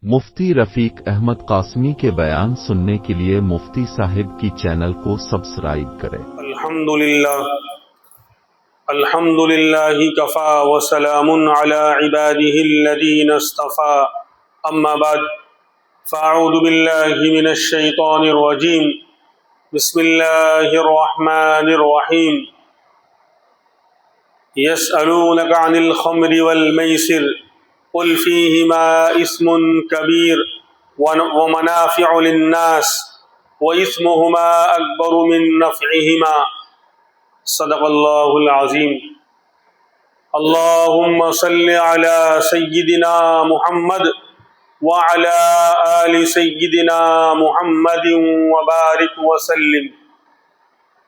مفتی رفیق احمد قاسمی کے بیان سننے کے لیے مفتی صاحب کی چینل کو سبسکرائب کریں۔ الحمد للہ کفا وسلام علی عباده الذین اصطفى اما بعد فاعوذ باللہ من الشیطان الرجیم بسم اللہ الرحمن الرحیم یسألونک عن الخمر والمیسر قل فیہما اسم کبیر ومنافع للناس واسمہما اکبر من نفعہما صدق اللہ العظیم۔ اللہم صل علی سیدنا محمد وعلی آل سیدنا محمد وبارک وسلم۔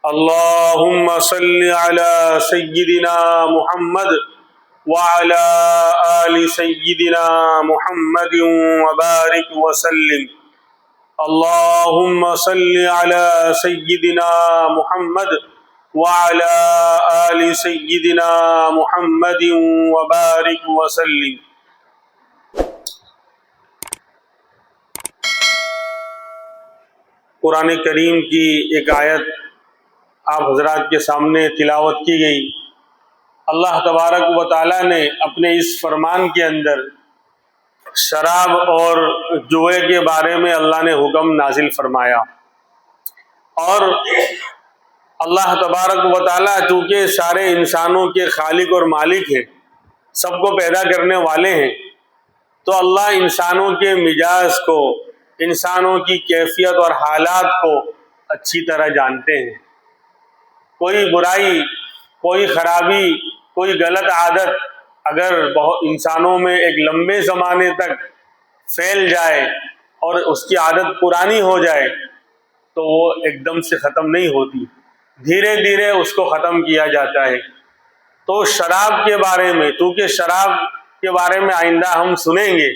اللہم صل علی سیدنا محمد وعلی آل سیدنا محمد وبارک وسلم۔ اللہم صل علی سیدنا محمد وعلی آل سیدنا محمد وبارک وسلم۔ قرآن کریم کی ایک آیت آپ حضرات کے سامنے تلاوت کی گئی۔ اللہ تبارک و تعالیٰ نے اپنے اس فرمان کے اندر شراب اور جوئے کے بارے میں اللہ نے حکم نازل فرمایا، اور اللہ تبارک و تعالیٰ چونکہ سارے انسانوں کے خالق اور مالک ہیں، سب کو پیدا کرنے والے ہیں، تو اللہ انسانوں کے مزاج کو، انسانوں کی کیفیت اور حالات کو اچھی طرح جانتے ہیں۔ کوئی برائی، کوئی خرابی، کوئی غلط عادت اگر انسانوں میں ایک لمبے زمانے تک پھیل جائے اور اس کی عادت پرانی ہو جائے تو وہ ایک دم سے ختم نہیں ہوتی، دھیرے دھیرے اس کو ختم کیا جاتا ہے۔ تو شراب کے بارے میں، کیونکہ شراب کے بارے میں آئندہ ہم سنیں گے،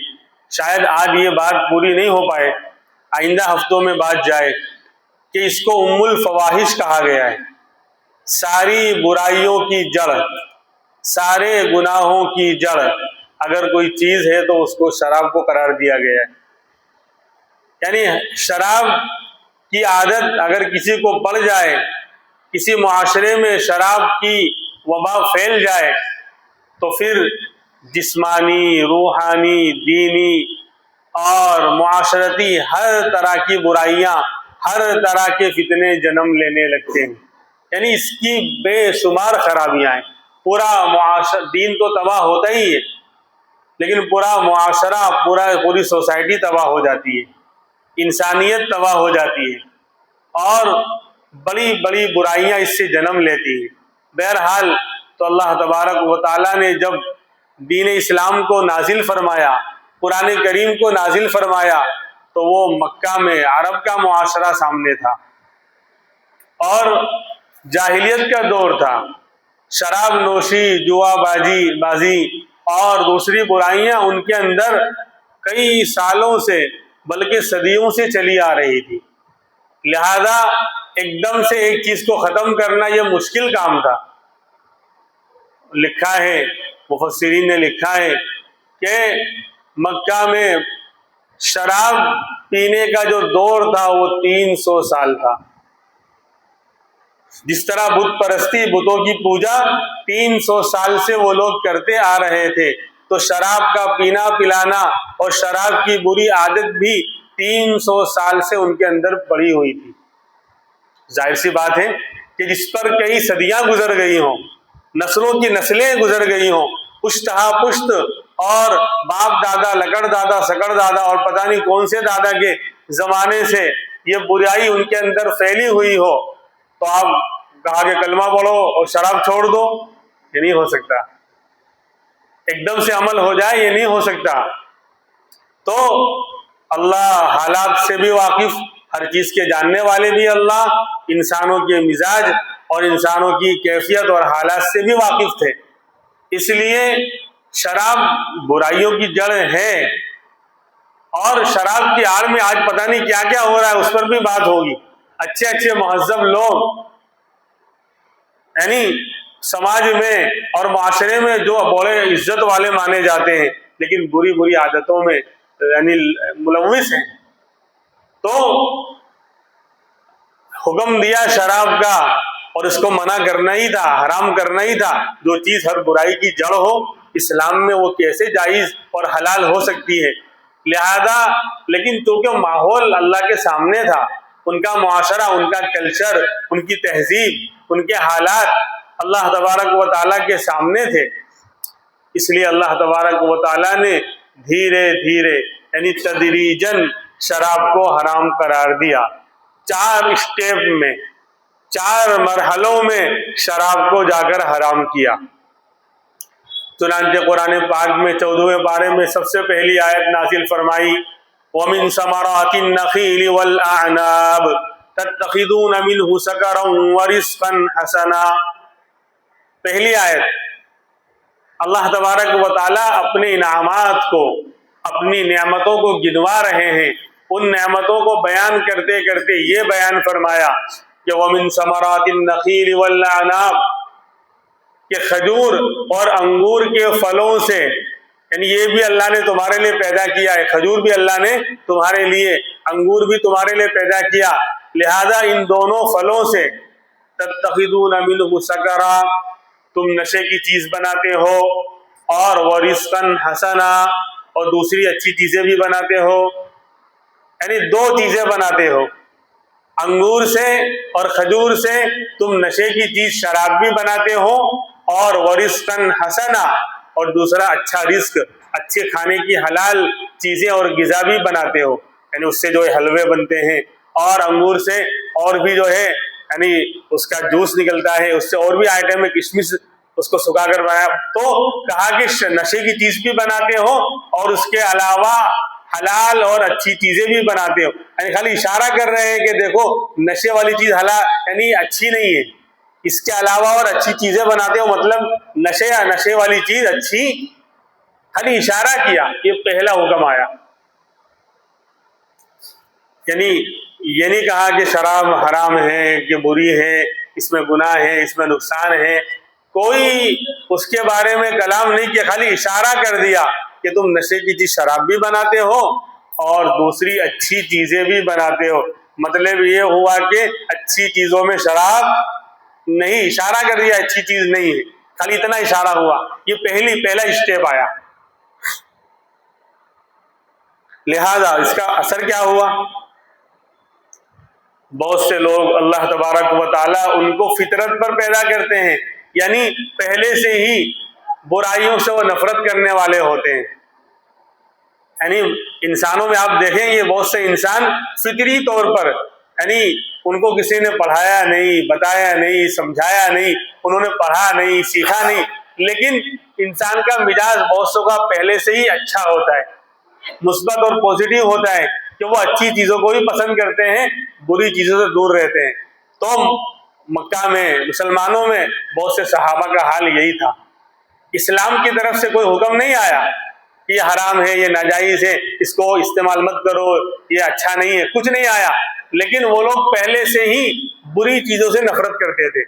شاید آج یہ بات پوری نہیں ہو پائے، آئندہ ہفتوں میں بات جائے کہ اس کو ام الفواحش کہا گیا ہے، ساری برائیوں کی جڑ، سارے گناہوں کی جڑ اگر کوئی چیز ہے تو اس کو شراب کو قرار دیا گیا ہے۔ یعنی شراب کی عادت اگر کسی کو پڑ جائے، کسی معاشرے میں شراب کی وبا پھیل جائے تو پھر جسمانی، روحانی، دینی اور معاشرتی ہر طرح کی برائیاں، ہر طرح کے فتنے جنم لینے لگتے ہیں۔ یعنی اس کی بے شمار خرابیاں ہیں۔ پورا معاشرہ، دین تو تباہ ہوتا ہی ہے، لیکن پورا معاشرہ، پوری سوسائٹی تباہ ہو جاتی ہے، انسانیت تباہ ہو جاتی ہے، اور بڑی بڑی برائیاں اس سے جنم لیتی ہیں۔ بہرحال تو اللہ تبارک و تعالیٰ نے جب دین اسلام کو نازل فرمایا، قرآن کریم کو نازل فرمایا، تو وہ مکہ میں عرب کا معاشرہ سامنے تھا، اور جاہلیت کا دور تھا۔ شراب نوشی، جوا بازی اور دوسری برائیاں ان کے اندر کئی سالوں سے بلکہ صدیوں سے چلی آ رہی تھی، لہذا ایک دم سے ایک چیز کو ختم کرنا یہ مشکل کام تھا۔ لکھا ہے، مفسرین نے لکھا ہے کہ مکہ میں شراب پینے کا جو دور تھا وہ 300 سال تھا۔ جس طرح بت پرستی، بتوں کی پوجا 300 سال سے وہ لوگ کرتے آ رہے تھے، تو شراب کا پینا پلانا اور شراب کی بری عادت بھی 300 سال سے ان کے اندر پڑی ہوئی تھی۔ ظاہر سی بات ہے کہ جس پر کئی صدیاں گزر گئی ہوں، نسلوں کی نسلیں گزر گئی ہوں، پشت ہا پشت، اور باپ دادا، لکڑ دادا، سکڑ دادا اور پتہ نہیں کون سے دادا کے زمانے سے یہ برائی ان کے اندر پھیلی ہوئی ہو، تو آپ کہا کہ کلمہ پڑھو اور شراب چھوڑ دو، یہ نہیں ہو سکتا۔ ایک دم سے عمل ہو جائے، یہ نہیں ہو سکتا۔ تو اللہ حالات سے بھی واقف، ہر چیز کے جاننے والے بھی اللہ، انسانوں کے مزاج اور انسانوں کی کیفیت اور حالات سے بھی واقف تھے۔ اس لیے شراب برائیوں کی جڑ ہے، اور شراب کی آڑ میں آج پتہ نہیں کیا کیا ہو رہا ہے، اس پر بھی بات ہوگی۔ اچھے اچھے مہذب لوگ، یعنی سماج میں اور معاشرے میں جو بڑے عزت والے مانے جاتے ہیں، لیکن بری بری عادتوں میں یعنی ملوث ہیں، تو حکم دیا شراب کا اور اس کو منع کرنا ہی تھا، حرام کرنا ہی تھا۔ جو چیز ہر برائی کی جڑ ہو اسلام میں وہ کیسے جائز اور حلال ہو سکتی ہے؟ لہذا لیکن چونکہ ماحول اللہ کے سامنے تھا، ان کا معاشرہ، ان کا کلچر، ان کی تہذیب، ان کے حالات اللہ تبارک و تعالیٰ کے سامنے تھے، اس لیے اللہ تبارک و تعالیٰ نے دھیرے دھیرے یعنی تدریجاً شراب کو حرام قرار دیا۔ 4 اسٹیپ میں، 4 مرحلوں میں شراب کو جا کر حرام کیا۔ چنانچہ قرآن پاک میں 14ویں پارے میں سب سے پہلی آیت نازل فرمائی، وَمِن ثَمَرَاتِ النَّخِيلِ وَالْأَعْنَابِ تَتَّخِذُونَ مِنْهُ سَكَرًا وَرِزْقًا حَسَنًا۔ پہلی آیت اللہ تبارک و تعالیٰ اپنے انعامات کو، اپنی نعمتوں کو گنوا رہے ہیں۔ ان نعمتوں کو بیان کرتے کرتے یہ بیان فرمایا کہ وَمِن ثَمَرَاتِ النَّخِيلِ وَالْأَعْنَابِ، کہ کھجور اور انگور کے پھلوں سے، یعنی یہ بھی اللہ نے تمہارے لیے پیدا کیا ہے، کھجور بھی اللہ نے تمہارے لیے، انگور بھی تمہارے لیے پیدا کیا، لہذا ان دونوں پھلوں سے تتخذون منہ سکرا، تم نشے کی چیز بناتے ہو، اور ورزقا حسنا، اور دوسری اچھی چیزیں بھی بناتے ہو، یعنی 2 چیزیں بناتے ہو، انگور سے اور کھجور سے تم نشے کی چیز شراب بھی بناتے ہو، اور ورزقا حسنا، اور دوسرا اچھا رزق، اچھے کھانے کی حلال چیزیں اور غذا بھی بناتے ہو، یعنی اس سے جو ہے حلوے بنتے ہیں، اور انگور سے اور بھی جو ہے یعنی اس کا جوس نکلتا ہے، اس سے اور بھی آئٹم ہے، کشمش اس کو سکھا کر بنایا۔ تو کہا کہ نشے کی چیز بھی بناتے ہو اور اس کے علاوہ حلال اور اچھی چیزیں بھی بناتے ہو، یعنی خالی اشارہ کر رہے ہیں کہ دیکھو نشے والی چیز حلال یعنی اچھی نہیں ہے، اس کے علاوہ اور اچھی چیزیں بناتے ہو، مطلب نشے والی چیز اچھی، خالی اشارہ کیا، یہ پہلا حکم آیا۔ یعنی یہ نہیں کہا کہ شراب حرام ہے، کہ بری ہے، اس میں گناہ ہے، اس میں نقصان ہے، کوئی اس کے بارے میں کلام نہیں کیا، خالی اشارہ کر دیا کہ تم نشے کی چیز شراب بھی بناتے ہو اور دوسری اچھی چیزیں بھی بناتے ہو۔ مطلب یہ ہوا کہ اچھی چیزوں میں شراب نہیں، اشارہ کر دیا اچھی چیز نہیں ہے، خالی اتنا اشارہ ہوا، یہ پہلا اسٹیپ آیا۔ لہذا اس کا اثر کیا ہوا؟ بہت سے لوگ اللہ تبارک و تعالیٰ ان کو فطرت پر پیدا کرتے ہیں، یعنی پہلے سے ہی برائیوں سے وہ نفرت کرنے والے ہوتے ہیں۔ یعنی انسانوں میں آپ دیکھیں گے بہت سے انسان فطری طور پر، یعنی ان کو کسی نے پڑھایا نہیں، بتایا نہیں، سمجھایا نہیں، انہوں نے پڑھا نہیں، سیکھا نہیں، لیکن انسان کا مزاج بہت سو کا پہلے سے ہی اچھا ہوتا ہے، مثبت اور پازیٹیو ہوتا ہے، کہ وہ اچھی چیزوں کو بھی پسند کرتے ہیں، بری چیزوں سے دور رہتے ہیں۔ تو مکہ میں مسلمانوں میں بہت سے صحابہ کا حال یہی تھا۔ اسلام کی طرف سے کوئی حکم نہیں آیا کہ یہ حرام ہے، یہ ناجائز ہے، اس کو استعمال مت کرو، یہ اچھا نہیں ہے، کچھ نہیں آیا، لیکن وہ لوگ پہلے سے ہی بری چیزوں سے نفرت کرتے تھے۔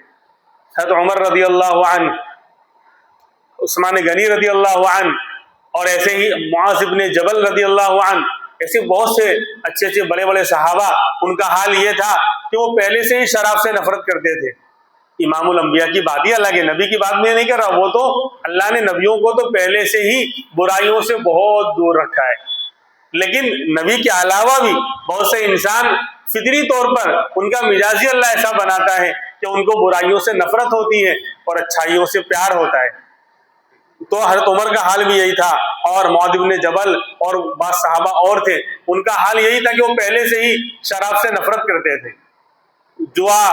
حضرت عمر رضی اللہ عنہ، عثمان غنی رضی اللہ عنہ، اور ایسے ہی معاذ بن جبل رضی اللہ عنہ، ایسے بہت سے اچھے اچھے بڑے بڑے صحابہ، ان کا حال یہ تھا کہ وہ پہلے سے ہی شراب سے نفرت کرتے تھے۔ امام الانبیاء کی بات ہی الگ ہے، نبی کی بات میں نہیں کر رہا، وہ تو اللہ نے نبیوں کو تو پہلے سے ہی برائیوں سے بہت دور رکھا ہے، لیکن نبی کے علاوہ بھی بہت سے انسان فطری طور پر ان کا مزاج اللہ ایسا بناتا ہے کہ ان کو برائیوں سے نفرت ہوتی ہے اور اچھائیوں سے پیار ہوتا ہے۔ تو حضرت عمر کا حال بھی یہی تھا، اور معاذ بن جبل اور بعض صحابہ اور تھے، ان کا حال یہی تھا کہ وہ پہلے سے ہی شراب سے نفرت کرتے تھے، جوا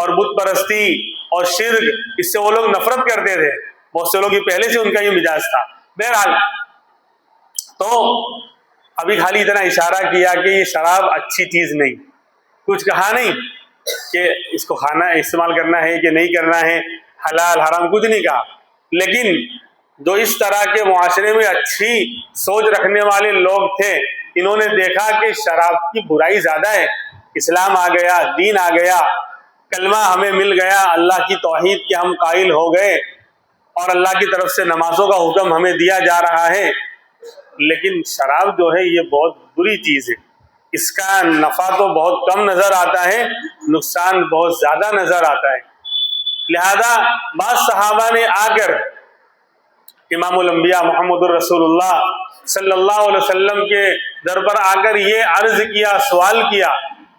اور بت پرستی اور شرک، اس سے وہ لوگ نفرت کرتے تھے، بہت سے لوگ پہلے سے ان کا یہ مزاج تھا۔ بہرحال تو ابھی خالی اتنا اشارہ کیا کہ یہ شراب اچھی چیز نہیں، کچھ کہا نہیں کہ اس کو کھانا استعمال کرنا ہے کہ نہیں کرنا ہے، حلال حرام کچھ نہیں کہا، لیکن جو اس طرح کے معاشرے میں اچھی سوچ رکھنے والے لوگ تھے، انہوں نے دیکھا کہ شراب کی برائی زیادہ ہے، اسلام آ گیا، دین آ گیا، کلمہ ہمیں مل گیا، اللہ کی توحید کے ہم قائل ہو گئے، اور اللہ کی طرف سے نمازوں کا حکم ہمیں دیا جا رہا ہے، لیکن شراب جو ہے یہ بہت بری چیز ہے. اس کا نفع تو بہت کم نظر آتا ہے، نقصان بہت زیادہ نظر آتا ہے. لہذا بعض صحابہ نے آ کر امام الانبیاء محمد الرسول اللہ صلی اللہ علیہ وسلم کے در پر آ کر یہ عرض کیا، سوال کیا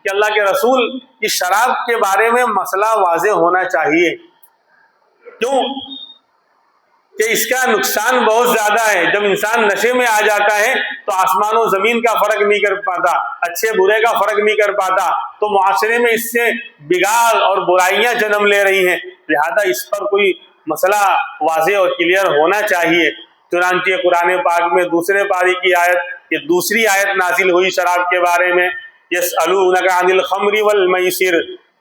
کہ اللہ کے رسول، اس شراب کے بارے میں مسئلہ واضح ہونا چاہیے. کیوں کہ اس کا نقصان بہت زیادہ ہے. جب انسان نشے میں آ جاتا ہے تو آسمان و زمین کا فرق نہیں کر پاتا، اچھے برے کا فرق نہیں کر پاتا، تو معاشرے میں اس سے بگاڑ اور برائیاں جنم لے رہی ہیں. لہذا اس پر کوئی مسئلہ واضح اور کلیئر ہونا چاہیے. چنانچہ قرآن پاک میں دوسرے پاری کی آیت، یہ دوسری آیت نازل ہوئی شراب کے بارے میں. یسألونک عن الخمر والمیسر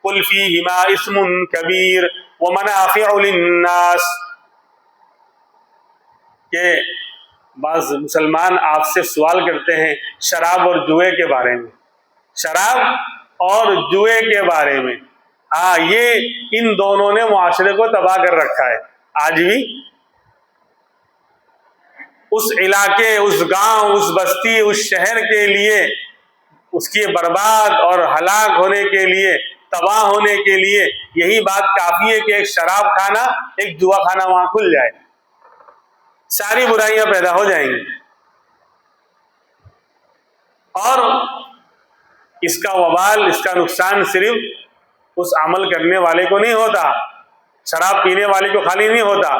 قل فیہما اسم کبیر ومنافع للناس، کہ بعض مسلمان آپ سے سوال کرتے ہیں شراب اور جوئے کے بارے میں، شراب اور جوئے کے بارے میں. ہاں، یہ ان دونوں نے معاشرے کو تباہ کر رکھا ہے. آج بھی اس علاقے، اس گاؤں، اس بستی، اس شہر کے لیے، اس کی برباد اور ہلاک ہونے کے لیے، تباہ ہونے کے لیے یہی بات کافی ہے کہ ایک شراب خانہ، ایک جوا خانہ وہاں کھل جائے، ساری برائیاں پیدا ہو جائیں گی. اور اس کا وبال، اس کا نقصان صرف اس عمل کرنے والے کو نہیں ہوتا، شراب پینے والے کو خالی نہیں ہوتا،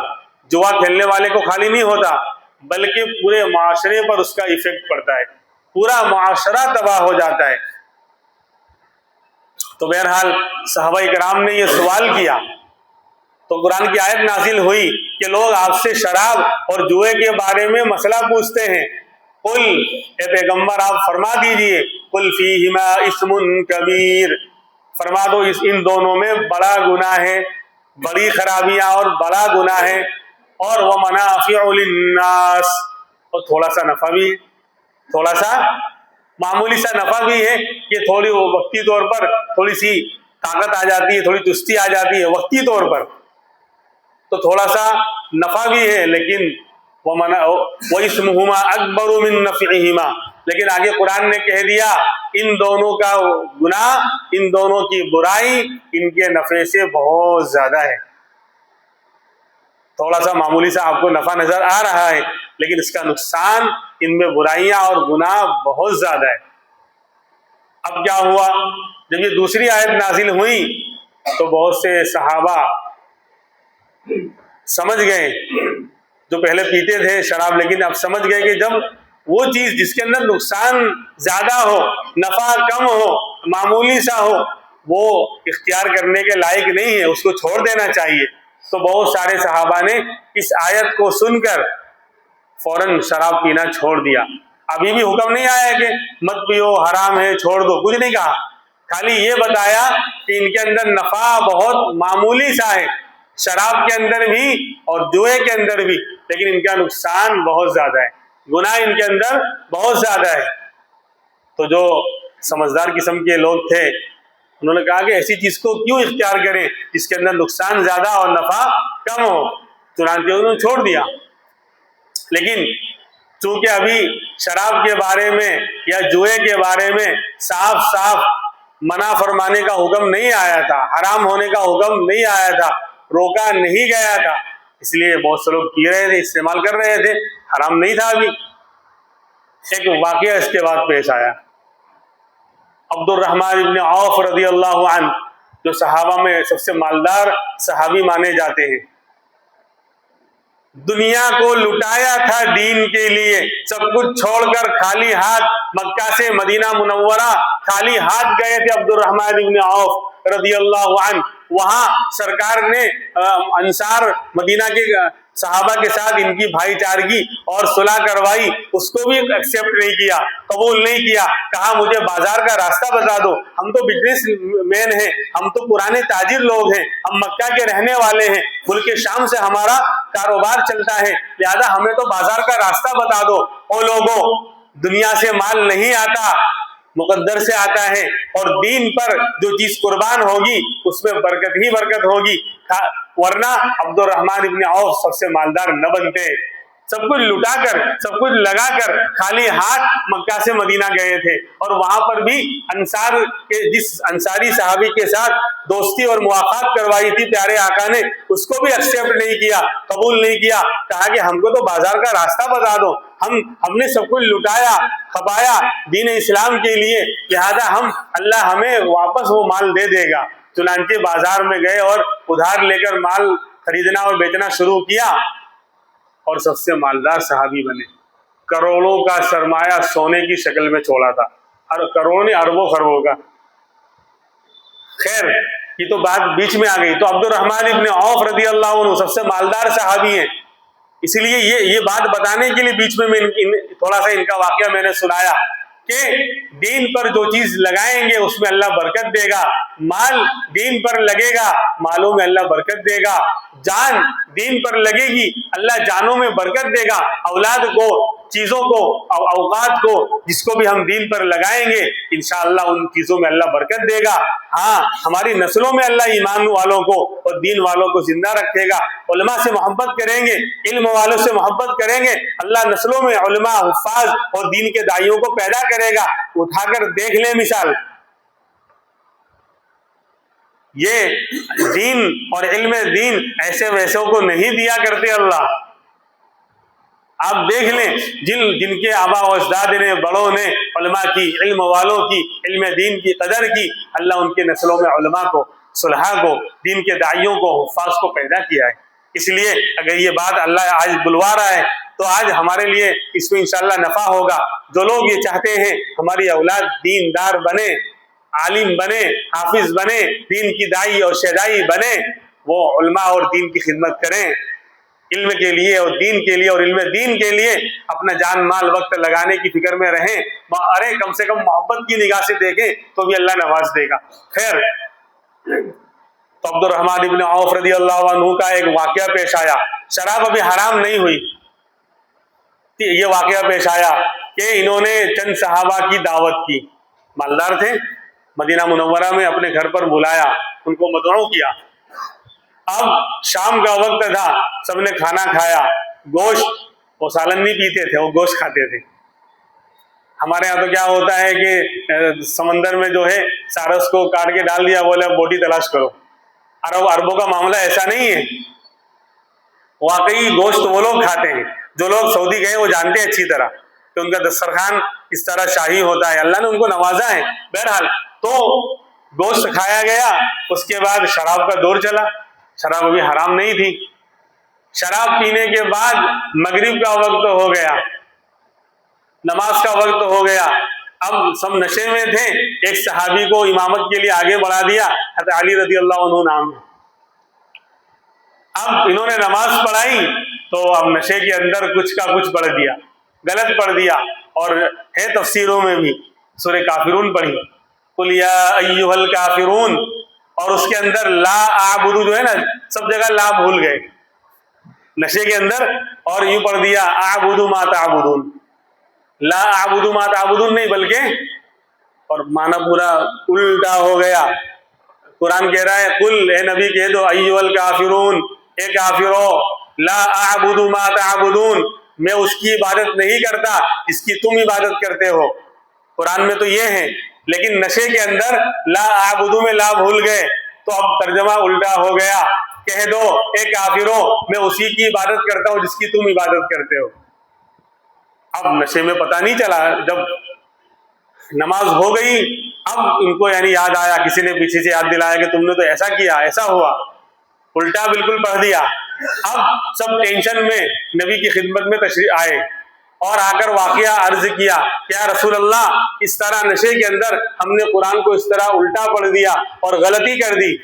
جوا کھیلنے والے کو خالی نہیں ہوتا، بلکہ پورے معاشرے پر اس کا ایفیکٹ پڑتا ہے، پورا معاشرہ تباہ ہو جاتا ہے. تو بہرحال صحابہ کرام نے یہ سوال کیا تو قرآن کی آیت نازل ہوئی کہ لوگ آپ سے شراب اور جوئے کے بارے میں مسئلہ پوچھتے ہیں. قل، اے پیغمبر آپ فرما دیجئے، قل فیہما اسم کبیر، فرما دو ان دونوں میں بڑا گناہ ہے، بڑی خرابیاں اور بڑا گناہ ہے، اور ومنافع للناس، اور تھوڑا سا نفع بھی ہے، تھوڑا سا معمولی سا نفع بھی ہے کہ تھوڑی وقتی طور پر تھوڑی سی طاقت آ جاتی ہے، تھوڑی چستی آ جاتی ہے وقتی طور پر، تو تھوڑا سا نفع بھی ہے. لیکن وَإِثْمُهُمَا أَكْبَرُ مِن نَّفْعِهِمَا، لیکن آگے قرآن نے کہہ دیا ان دونوں کا گناہ، ان دونوں کی برائی ان کے نفع سے بہت زیادہ ہے. تھوڑا سا معمولی سا آپ کو نفع نظر آ رہا ہے، لیکن اس کا نقصان، ان میں برائیاں اور گناہ بہت زیادہ ہے. اب کیا ہوا، جب یہ دوسری آیت نازل ہوئی تو بہت سے صحابہ سمجھ گئے، جو پہلے پیتے تھے شراب، لیکن اب سمجھ گئے کہ جب وہ چیز جس کے اندر نقصان زیادہ ہو، نفع کم ہو، معمولی سا ہو، وہ اختیار کرنے کے لائق نہیں ہے، اس کو چھوڑ دینا چاہیے. تو بہت سارے صحابہ نے اس آیت کو سن کر فوراً شراب پینا چھوڑ دیا. ابھی بھی حکم نہیں آیا کہ مت پیو، حرام ہے، چھوڑ دو، کچھ نہیں کہا، خالی یہ بتایا کہ ان کے اندر نفع بہت معمولی سا ہے، شراب کے اندر بھی اور جوئے کے اندر بھی، لیکن ان کا نقصان بہت زیادہ ہے، گناہ ان کے اندر بہت زیادہ ہے. تو جو سمجھدار قسم کے لوگ تھے انہوں نے کہا کہ ایسی چیز کو کیوں اختیار کریں جس کے اندر نقصان زیادہ اور نفع کم ہو، چنانچہ انہوں نے چھوڑ دیا. لیکن چونکہ ابھی شراب کے بارے میں یا جوئے کے بارے میں صاف صاف منع فرمانے کا حکم نہیں آیا تھا، حرام ہونے کا حکم نہیں آیا تھا، روکا نہیں گیا تھا، اس لیے بہت سے لوگ پی رہے تھے، استعمال کر رہے تھے، حرام نہیں تھا. ابھی ایک واقعہ اس کے بعد پیش آیا. عبد الرحمن ابن عوف رضی اللہ عنہ، جو صحابہ میں سب سے مالدار صحابی مانے جاتے ہیں، دنیا کو لٹایا تھا دین کے لیے، سب کچھ چھوڑ کر خالی ہاتھ مکہ سے مدینہ منورہ خالی ہاتھ گئے تھے عبد الرحمن ابن عوف رضی اللہ عنہ. وہاں سرکار نے انصار مدینہ کے صحابہ کے ساتھ ان کی بھائی چارگی اور صلح کروائی، اس کو بھی ایکسیپٹ نہیں کیا، قبول نہیں کیا. کہا مجھے بازار کا راستہ بتا دو، ہم تو بزنس مین ہیں، ہم تو پرانے تاجر لوگ ہیں، ہم مکہ کے رہنے والے ہیں، ملک شام سے ہمارا کاروبار چلتا ہے، لہذا ہمیں تو بازار کا راستہ بتا دو. او لوگوں، دنیا سے مال نہیں آتا، مقدر سے آتا ہے، اور دین پر جو چیز قربان ہوگی اس میں برکت ہی برکت ہوگی، ورنہ عبد الرحمن ابن عوف سب سے مالدار نہ بنتے. سب کچھ لٹا کر سب کچھ لگا کر خالی ہاتھ مکہ سے مدینہ گئے تھے، اور وہاں پر بھی انصار کے جس انصاری صحابی کے ساتھ دوستی اور موافقت کروائی تھی پیارے آقا نے، اس کو بھی ایکسیپٹ نہیں کیا، قبول نہیں کیا، کہا کہ ہم کو تو بازار کا راستہ بتا دو، ہم نے سب کچھ لٹایا کھپایا دین اسلام کے لیے، لہذا اللہ ہمیں واپس وہ مال دے دے گا۔ چنانچہ بازار میں گئے اور ادھار لے کر مال خریدنا اور بیچنا شروع کیا، اور سب سے مالدار صحابی بنے۔ کروڑوں کا سرمایہ سونے کی شکل میں چھوڑا تھا، اور کروڑوں نے اربوں خربوں کا۔ خیر یہ تو بات بیچ میں آ گئی۔ تو عبد الرحمن ابن عوف رضی اللہ عنہ سب سے مالدار صحابی ہیں، اسی لیے یہ بات بتانے کے لیے بیچ میں تھوڑا سا ان کا واقعہ میں نے سنایا کہ دین پر جو چیز لگائیں گے اس میں اللہ برکت دے گا، مال دین پر لگے گا مالوں میں اللہ برکت دے گا، جان دین پر لگے گی اللہ جانوں میں برکت دے گا، اولاد کو، چیزوں کو، اوقات کو، جس کو بھی ہم دین پر لگائیں گے انشاءاللہ ان چیزوں میں اللہ برکت دے گا۔ ہاں ہماری نسلوں میں اللہ ایمان والوں کو اور دین والوں کو زندہ رکھے گا، علماء سے محبت کریں گے، علم والوں سے محبت کریں گے، اللہ نسلوں میں علماء، حفاظ اور دین کے داعیوں کو پیدا کرے گا۔ اٹھا کر دیکھ لیں مثال، یہ دین اور علم دین ایسے ویسوں کو نہیں دیا کرتے اللہ۔ آپ دیکھ لیں جن کے آبا و اجداد نے، بڑوں نے علماء کی، علم والوں کی، علم دین کی قدر کی، اللہ ان کے نسلوں میں علماء کو، صلحاء کو، دین کے داعیوں کو، حفاظ کو پیدا کیا ہے۔ اس لیے اگر یہ بات اللہ آج بلوا رہا ہے تو آج ہمارے لیے اس میں انشاءاللہ نفع ہوگا۔ جو لوگ یہ چاہتے ہیں ہماری اولاد دیندار بنے، عالم بنے، حافظ بنے، دین کی داعی اور شیدائی بنے، وہ علماء اور دین کی خدمت کریں، علم کے لیے اور دین کے لیے اور علم دین کے لیے اپنا جان مال وقت لگانے کی فکر میں رہیں۔ ارے کم سے کم محبت کی نگاہ سے دیکھیں تو بھی اللہ نواز دے گا۔ خیر تو عبد الرحمن ابن عوف رضی اللہ عنہ کا ایک واقعہ پیش آیا، شراب ابھی حرام نہیں ہوئی، یہ واقعہ پیش آیا کہ انہوں نے چند صحابہ کی دعوت کی، مالدار تھے، مدینہ منورہ میں اپنے گھر پر بلایا، ان کو مدعو کیا۔ اب شام کا وقت تھا، سب نے کھانا کھایا، گوشت، وہ سالن نہیں پیتے تھے، وہ گوشت کھاتے تھے۔ ہمارے ہاں تو کیا ہوتا ہے کہ سمندر میں جو ہے سارس کو کاٹ کے ڈال دیا، بولے بوٹی تلاش کرو۔ عربوں کا معاملہ ایسا نہیں ہے، واقعی گوشت وہ لوگ کھاتے ہیں۔ جو لوگ سعودی گئے وہ جانتے ہیں اچھی طرح کہ ان کا دسترخوان اس طرح شاہی ہوتا ہے، اللہ نے ان کو نوازا ہے۔ بہرحال تو گوشت کھایا گیا، اس کے بعد شراب کا دور چلا، شراب ابھی حرام نہیں تھی۔ شراب پینے کے بعد مغرب کا وقت ہو گیا، نماز کا وقت ہو گیا، اب سب نشے میں تھے، ایک صحابی کو امامت کے لیے آگے بڑھا دیا، حضرت علی رضی اللہ عنہ نام ہے۔ اب انہوں نے نماز پڑھائی تو اب نشے کے اندر کچھ کا کچھ پڑھ دیا، غلط پڑھ دیا، اور ہے تفسیروں میں بھی سورہ کافرون پڑھی، قل یا ایھا الکافرون، اور اس کے اندر لا اعبد جو ہے نا، سب جگہ لا بھول گئے نشے کے اندر، اور یوں پڑھ دیا اعبد ما تعبدون، لا اعبد ما تعبدون نہیں بلکہ، اور معنی پورا الٹا ہو گیا۔ قرآن کہہ رہا ہے قل، اے نبی کہہ دو، ایھا الکافرون، اے کافرو، لا اعبد ما تعبدون، میں اس کی عبادت نہیں کرتا جس کی تم عبادت کرتے ہو۔ قرآن میں تو یہ ہے، لیکن نشے کے اندر لا اعبد میں لا بھول گئے تو اب ترجمہ الٹا ہو گیا، کہہ دو اے کافرو میں اسی کی عبادت کرتا ہوں جس کی تم عبادت کرتے ہو۔ اب نشے میں پتہ نہیں چلا، جب نماز ہو گئی اب ان کو یعنی یاد آیا، کسی نے پیچھے سے یاد دلایا کہ تم نے تو ایسا کیا، ایسا ہوا، الٹا بالکل پڑھ دیا۔ اب سب ٹینشن میں نبی کی خدمت میں تشریف آئے اور آ کر واقعہ عرض کیا کہ یا رسول اللہ، اس طرح نشے کے اندر ہم نے قرآن کو اس طرح الٹا پڑھ دیا اور غلطی کر دی۔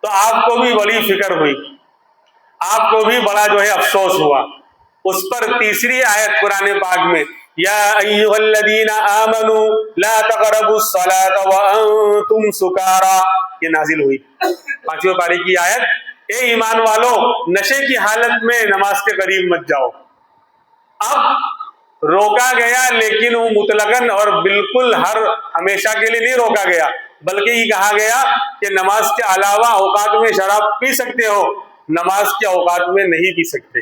تو آپ کو بھی بڑی فکر ہوئی، آپ کو بھی بڑا جو ہے افسوس ہوا۔ اس پر تیسری آیت قرآن پاک میں یا ایھا الذین آمنوا لا تقربوا الصلاۃ وانتم سکارا، یہ نازل ہوئی، 5ویں پارے کی آیت، اے ایمان والو نشے کی حالت میں نماز کے قریب مت جاؤ۔ اب روکا گیا، لیکن وہ مطلقاً اور بالکل ہمیشہ کے لیے نہیں روکا گیا، بلکہ یہ کہا گیا کہ نماز کے علاوہ اوقات میں شراب پی سکتے ہو، نماز کے اوقات میں نہیں پی سکتے۔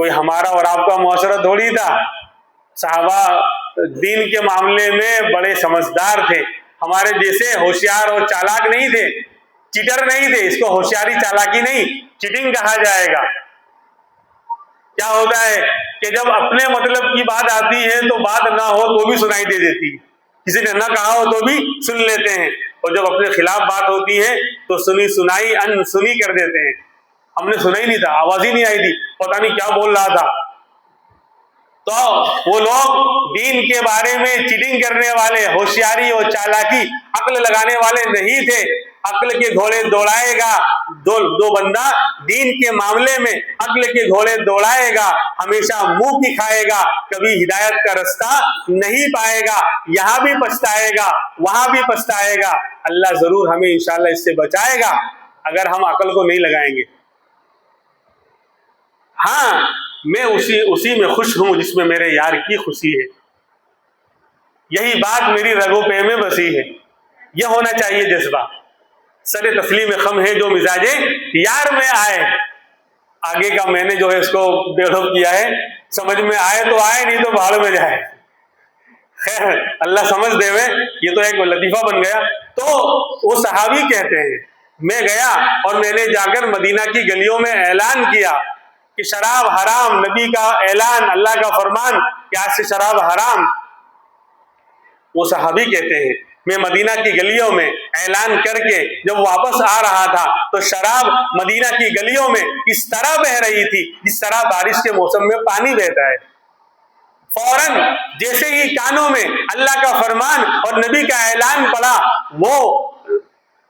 کوئی ہمارا اور آپ کا معاشرہ تھوڑی تھا. صحابہ دین کے معاملے میں بڑے سمجھدار تھے، ہمارے جیسے ہوشیار اور چالاک نہیں تھے، چیٹر نہیں تھے. اس کو ہوشیاری چالاکی نہیں، چیٹنگ کہا جائے گا. کیا ہوتا ہے کہ جب اپنے مطلب کی بات آتی ہے تو بات نہ ہو تو بھی سنائی دے دیتی، کسی نے نہ کہا ہو تو بھی سن لیتے ہیں، اور جب اپنے خلاف بات ہوتی ہے تو سنی سنائی ان سنی کر دیتے ہیں. ہم نے سنا ہی نہیں تھا، آواز ہی نہیں آئی تھی، پتہ نہیں کیا بول رہا تھا. تو وہ لوگ دین کے بارے میں چیٹنگ کرنے والے، ہوشیاری اور چالاکی، عقل لگانے والے نہیں تھے. عقل کے گھوڑے دوڑائے گا دو بندہ دین کے معاملے میں، عقل کے گھوڑے دوڑائے گا، ہمیشہ منہ کی کھائے گا، کبھی ہدایت کا رستہ نہیں پائے گا. یہاں بھی پچھتائے گا، وہاں بھی پچھتائے گا. اللہ ضرور ہمیں انشاءاللہ اس سے بچائے گا اگر ہم عقل کو نہیں لگائیں گے. ہاں، میں اسی میں خوش ہوں جس میں میرے یار کی خوشی ہے. یہی بات میری رگوں پہ میں بسی ہے. یہ ہونا چاہیے جذبہ. سر تسلیم خم ہے جو مزاجے یار میں آئے. آگے کا میں نے جو ہے اس کو ڈیولپ کیا ہے، سمجھ میں آئے تو آئے، نہیں تو بھاڑ میں جائے. خیر اللہ سمجھ دے وے، یہ تو ایک لطیفہ بن گیا. تو وہ صحابی کہتے ہیں میں گیا اور میں نے جا کر مدینہ کی گلیوں میں اعلان کیا کہ شراب حرام. نبی کا اعلان، اللہ کا فرمان کہ آج سے شراب حرام. وہ صحابی کہتے ہیں میں مدینہ کی گلیوں میں اعلان کر کے جب واپس آ رہا تھا تو شراب مدینہ کی گلیوں میں اس طرح بہ رہی تھی جس طرح بارش کے موسم میں پانی بہتا ہے. فوراً جیسے ہی کانوں میں اللہ کا فرمان اور نبی کا اعلان پڑا، وہ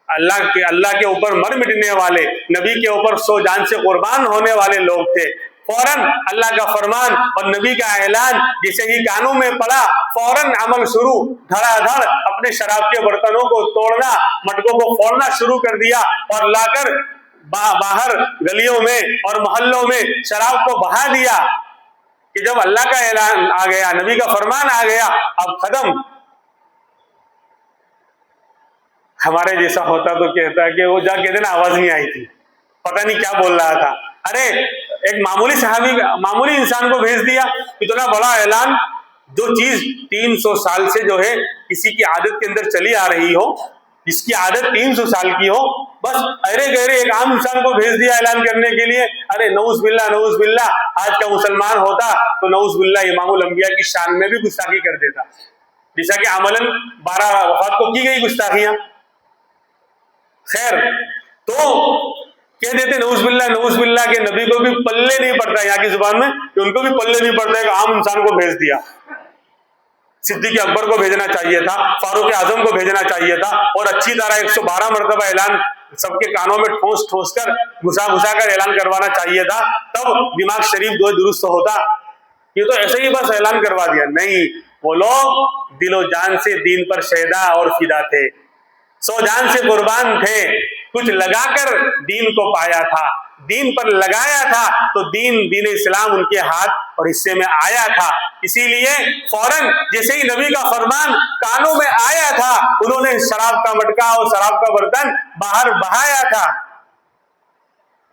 اللہ کے اوپر مر مٹنے والے، نبی کے اوپر سو جان سے قربان ہونے والے لوگ تھے. فوراً اللہ کا فرمان اور نبی کا اعلان جیسے ہی کانوں میں پڑا، فوراً عمل شروع، دھڑا دھڑ اپنے شراب کے برتنوں کو توڑنا، مٹکوں کو پھوڑنا شروع کر دیا اور لا کر باہر گلیوں میں اور محلوں میں شراب کو بہا دیا کہ جب اللہ کا اعلان آ گیا، نبی کا فرمان آ گیا، اب ختم. ہمارے جیسا ہوتا تو کہتا کہ وہ جا کہتے نا آواز نہیں آئی تھی، پتہ نہیں کیا بول رہا تھا. ارے ایک معمولی صحابی، معمولی انسان کو بھیج دیا، اتنا بڑا اعلان. جو چیز 300 سال سے جو ہے کسی کی عادت کے اندر چلی آ رہی ہو، جس کی عادت 300 سال کی ہو، بس ارے گہرے ایک عام انسان کو بھیج دیا اعلان کرنے کے لیے. ارے نعوذ باللہ نعوذ باللہ، آج کا مسلمان ہوتا تو نعوذ باللہ امام الانبیاء کی شان میں بھی گستاخی کر دیتا، جیسا کہ عملاً 12 وفات کو کی گئی گستاخیاں. خیر تو کہہ دیتے نعوذ باللہ کہ نبی کو بھی پلے نہیں پڑتا یہاں کی زبان میں، کہ ان کو بھی پلے نہیں پڑتا ہے کہ عام انسان کو بھیج دیا. صدیق اکبر کو بھیجنا چاہیے تھا، فاروق اعظم کو بھیجنا چاہیے تھا، اور اچھی طرح 112 مرتبہ اعلان سب کے کانوں میں ٹھوس کر گھسا کر اعلان کروانا چاہیے تھا، تب دماغ شریف درست ہوتا. یہ تو ایسے ہی بس اعلان کروا دیا. نہیں، وہ لوگ دل و جان سے دین پر شہدا اور فدا تھے، سو جان سے قربان تھے، کچھ لگا کر دین کو پایا تھا، دین پر لگایا تھا تو دین اسلام ان کے ہاتھ اور حصے میں آیا تھا. اسی لیے فوراً جیسے ہی نبی کا فرمان کانوں میں آیا تھا، انہوں نے شراب کا مٹکا اور شراب کا برتن باہر بہایا تھا،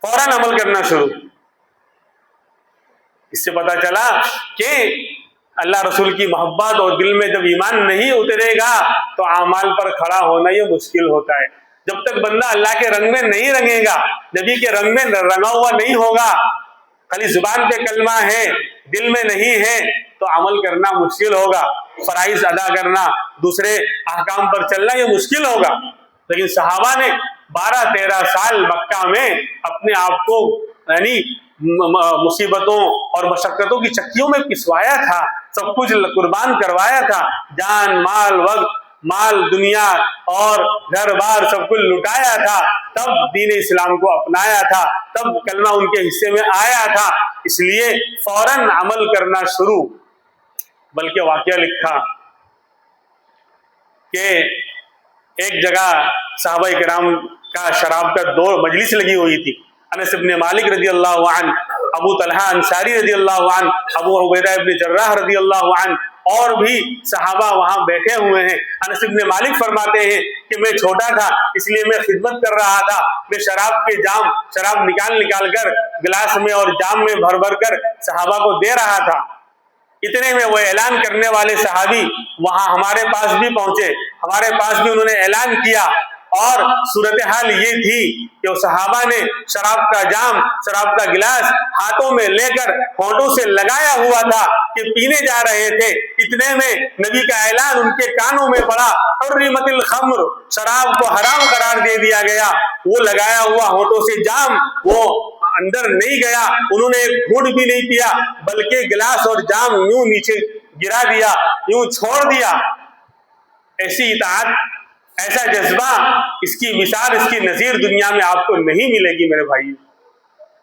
فوراً عمل کرنا شروع. اس سے پتا چلا کہ اللہ رسول کی محبت اور دل میں جب ایمان نہیں اترے گا تو اعمال پر کھڑا ہونا یہ مشکل ہوتا ہے. جب تک بندہ اللہ کے رنگ میں نہیں رنگے گا، نبی کے رنگ میں رنگا ہوا نہیں ہوگا، خالی زبان پہ کلمہ ہے دل میں نہیں ہے، تو عمل کرنا مشکل ہوگا، فرائض ادا کرنا، دوسرے احکام پر چلنا یہ مشکل ہوگا. لیکن صحابہ نے 12-13 سال مکہ میں اپنے آپ کو یعنی مصیبتوں اور مشقتوں کی چکیوں میں پسوایا تھا، سب کچھ قربان کروایا تھا، جان مال وقت مال دنیا اور گھر بار سب کچھ لٹایا تھا، تب دین اسلام کو اپنایا تھا، تب کلمہ ان کے حصے میں آیا تھا. اس لیے فوراً عمل کرنا شروع. بلکہ واقعہ لکھا کہ ایک جگہ صحابہ کرام کا شراب کا دور مجلس لگی ہوئی تھی. انس ابن مالک رضی اللہ عنہ، ابو طلحہ انصاری رضی اللہ عنہ، ابو عبیدہ ابن جراح رضی اللہ عنہ اور بھی صحابہ وہاں بیٹھے ہوئے ہیں۔ انس بن مالک فرماتے ہیں کہ میں چھوٹا تھا اس لیے میں خدمت کر رہا تھا، میں شراب نکال کر گلاس میں اور جام میں بھر کر صحابہ کو دے رہا تھا۔ اتنے میں وہ اعلان کرنے والے صحابی وہاں ہمارے پاس بھی پہنچے، ہمارے پاس بھی انہوں نے اعلان کیا، اور صورتحال یہ تھی کہ وہ صحابہ نے شراب کا جام، شراب کا گلاس ہاتھوں میں لے کر ہونٹوں سے لگایا ہوا تھا کہ پینے جا رہے تھے۔ اتنے میں نبی کا اعلان ان کے کانوں میں پڑا، حرمت الخمر، شراب کو حرام قرار دے دیا گیا۔ وہ لگایا ہوا ہونٹوں سے جام وہ اندر نہیں گیا، انہوں نے ایک گھونٹ بھی نہیں پیا، بلکہ گلاس اور جام یوں نیچے گرا دیا، یوں چھوڑ دیا۔ ایسی اطاعت، ایسا جذبہ، اس کی مثال، اس کی نظیر دنیا میں آپ کو نہیں ملے گی میرے بھائی۔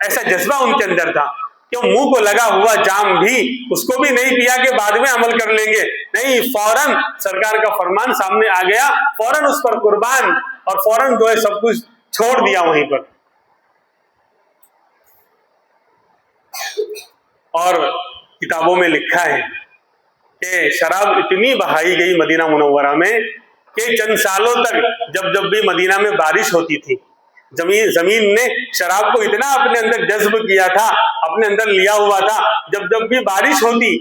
ایسا جذبہ ان کے اندر تھا کہ منہ کو لگا ہوا جام بھی اس کو بھی نہیں پیا کہ بعد میں عمل کر لیں گے، نہیں، فوراً سرکار کا فرمان سامنے آ گیا، فوراً اس پر قربان، اور فوراً جو ہے سب کچھ چھوڑ دیا وہیں پر۔ اور کتابوں میں لکھا ہے کہ شراب اتنی بہائی گئی مدینہ منورہ میں کہ چند سالوں تک جب بھی مدینہ میں بارش ہوتی تھی، زمین نے شراب کو اتنا اپنے اندر جذب کیا تھا، اپنے اندر لیا ہوا تھا، جب بھی بارش ہوتی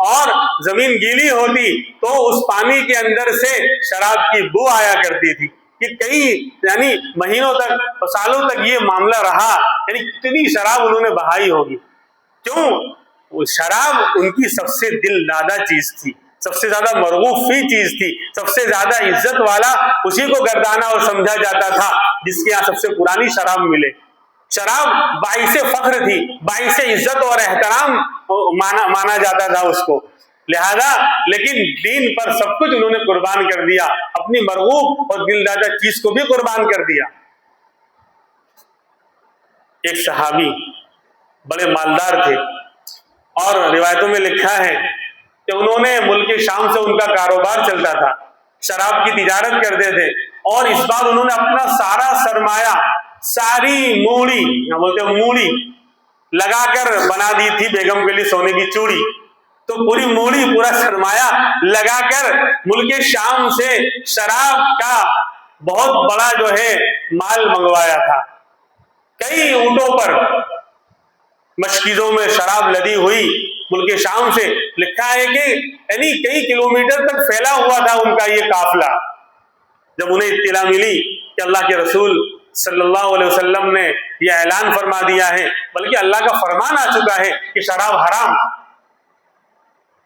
اور زمین گیلی ہوتی تو اس پانی کے اندر سے شراب کی بو آیا کرتی تھی، کہ کئی مہینوں تک، سالوں تک یہ معاملہ رہا، یعنی کتنی شراب انہوں نے بہائی ہوگی۔ کیوں؟ وہ شراب ان کی سب سے دل دادہ چیز تھی، سب سے زیادہ مرغوب فی چیز تھی، سب سے زیادہ عزت والا اسی کو گردانا اور سمجھا جاتا تھا جس کے یہاں سب سے پرانی شراب ملے۔ شراب باعث فخر تھی، باعث عزت اور احترام مانا جاتا تھا اس کو، لہذا لیکن دین پر سب کچھ انہوں نے قربان کر دیا، اپنی مرغوب اور دل دادہ چیز کو بھی قربان کر دیا۔ ایک صحابی بڑے مالدار تھے، اور روایتوں میں لکھا ہے کہ انہوں نے ملک شام سے ان کا کاروبار چلتا تھا، شراب کی تجارت کرتے تھے، اور اس بار انہوں نے اپنا سارا سرمایہ، ساری موڑی لگا کر بنا دی تھی بیگم کے لیے سونے کی چوڑی، تو پوری موڑی، پورا سرمایہ لگا کر ملک شام سے شراب کا بہت بڑا جو ہے مال منگوایا تھا۔ کئی اونٹوں پر مشکیزوں میں شراب لدی ہوئی ملک شام سے، لکھا ہے کہ یعنی کئی کلومیٹر تک پھیلا ہوا تھا ان کا یہ قافلہ۔ جب انہیں اطلاع ملی کہ اللہ کے رسول صلی اللہ علیہ وسلم نے یہ اعلان فرما دیا ہے، بلکہ اللہ کا فرمان آ چکا ہے کہ شراب حرام،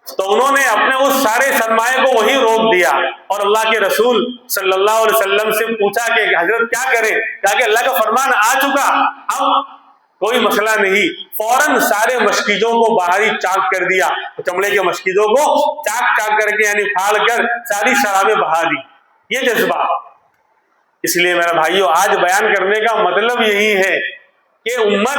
تو انہوں نے اپنے اس سارے سرمایہ کو وہیں روک دیا، اور اللہ کے رسول صلی اللہ علیہ وسلم سے پوچھا کہ حضرت کیا کریں؟ کہا کہ اللہ کا فرمان آ چکا، اب کوئی مسئلہ نہیں، فوراً سارے مشکیزوں کو باہری چاک کر دیا، چمڑے کے مشکیزوں کو چاک کر کے یعنی پھاڑ کر ساری شرابیں بہا دی۔ یہ جذبہ، اس لیے میرا بھائیو آج بیان کرنے کا مطلب یہی ہے کہ امت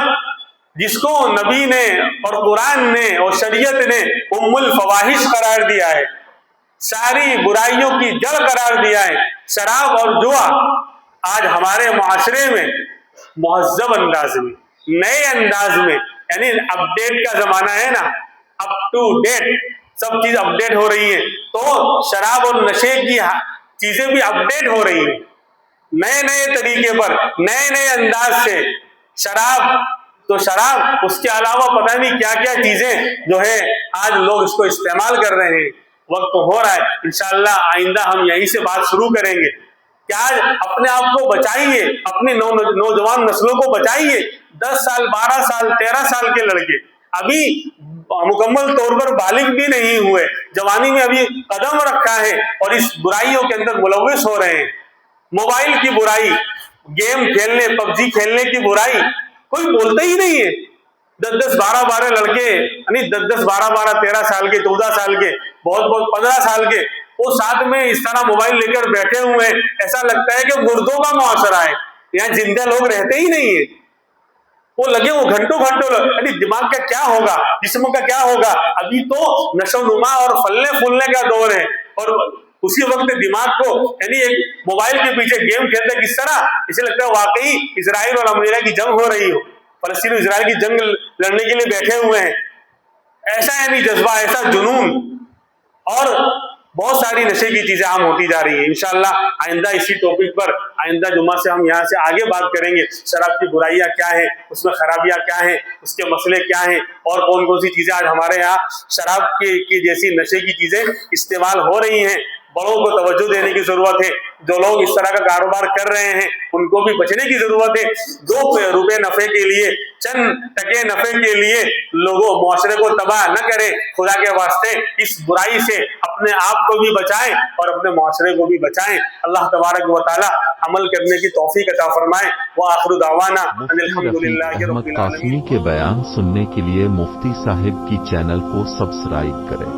جس کو نبی نے اور قرآن نے اور شریعت نے ام الفواحش قرار دیا ہے، ساری برائیوں کی جڑ قرار دیا ہے، شراب اور جوا، آج ہمارے معاشرے میں مہذب انداز میں، نئے انداز میں، یعنی اپ ڈیٹ کا زمانہ ہے نا، اپ ٹو ڈیٹ، سب چیز اپ ڈیٹ ہو رہی ہے، تو شراب اور نشے کی چیزیں بھی اپ ڈیٹ ہو رہی ہیں، نئے طریقے پر، نئے انداز سے شراب، تو شراب، اس کے علاوہ پتہ نہیں کیا کیا چیزیں جو ہے آج لوگ اس کو استعمال کر رہے ہیں۔ وقت ہو رہا ہے، انشاءاللہ آئندہ ہم یہیں سے بات شروع کریں گے کہ آج اپنے آپ کو بچائیے، اپنی نوجوان نسلوں کو بچائیے۔ 10 سال 12 سال 13 سال کے لڑکے ابھی مکمل طور پر بالغ بھی نہیں ہوئے، جوانی میں ابھی قدم رکھا ہے اور اس برائیوں کے اندر ملوث ہو رہے ہیں۔ موبائل کی برائی، گیم کھیلنے، پب جی کھیلنے کی برائی، کوئی بولتا ہی نہیں ہے۔ 10 12 لڑکے، یعنی 10 12 13 سال کے، 14 سال کے، بہت 15 سال کے، وہ ساتھ میں اس طرح موبائل لے کر بیٹھے ہوئے ہیں، ایسا لگتا ہے کہ مردوں کا معاشرہ ہے، یہاں زندہ لوگ رہتے ہی نہیں ہیں۔ وہ لگے، وہ گھنٹوں یعنی دماغ کا کیا ہوگا، جسم کا کیا ہوگا؟ ابھی تو نشو نما اور پھلنے پھولنے کا دور ہے، اور اسی وقت دماغ کو یعنی ایک موبائل کے پیچھے گیم کھیلتے کس طرح، اسے لگتا ہے واقعی اسرائیل اور امریکہ کی جنگ ہو رہی ہو، فلسطین اور اسرائیل کی جنگ لڑنے کے لیے بیٹھے ہوئے ہیں۔ ایسا یعنی جذبہ، ایسا جنون، اور بہت ساری نشے کی چیزیں عام ہوتی جا رہی ہیں. انشاءاللہ آئندہ اسی ٹاپک پر آئندہ جمعہ سے ہم یہاں سے آگے بات کریں گے. شراب کی برائیاں کیا ہیں، اس میں خرابیاں کیا ہیں، اس کے مسئلے کیا ہیں، اور کون کون سی چیزیں آج ہمارے یہاں شراب کی جیسی نشے کی چیزیں استعمال ہو رہی ہیں. بڑوں کو توجہ دینے کی ضرورت ہے. جو لوگ اس طرح کا کاروبار کر رہے ہیں ان کو بھی بچنے کی ضرورت ہے. 2 روپے نفع کے لیے، چند ٹکے نفع کے لیے لوگوں معاشرے کو تباہ نہ کریں. خدا کے واسطے اس برائی سے اپنے آپ کو بھی بچائیں اور اپنے معاشرے کو بھی بچائیں. اللہ تبارک و تعالی عمل کرنے کی توفیق عطا فرمائے. وآخر دعوانا ان الحمدللہ مفتی رب احمد العالمین. قاسمی کے بیان سننے کے لیے مفتی صاحب کی چینل کو سبسکرائب کریں.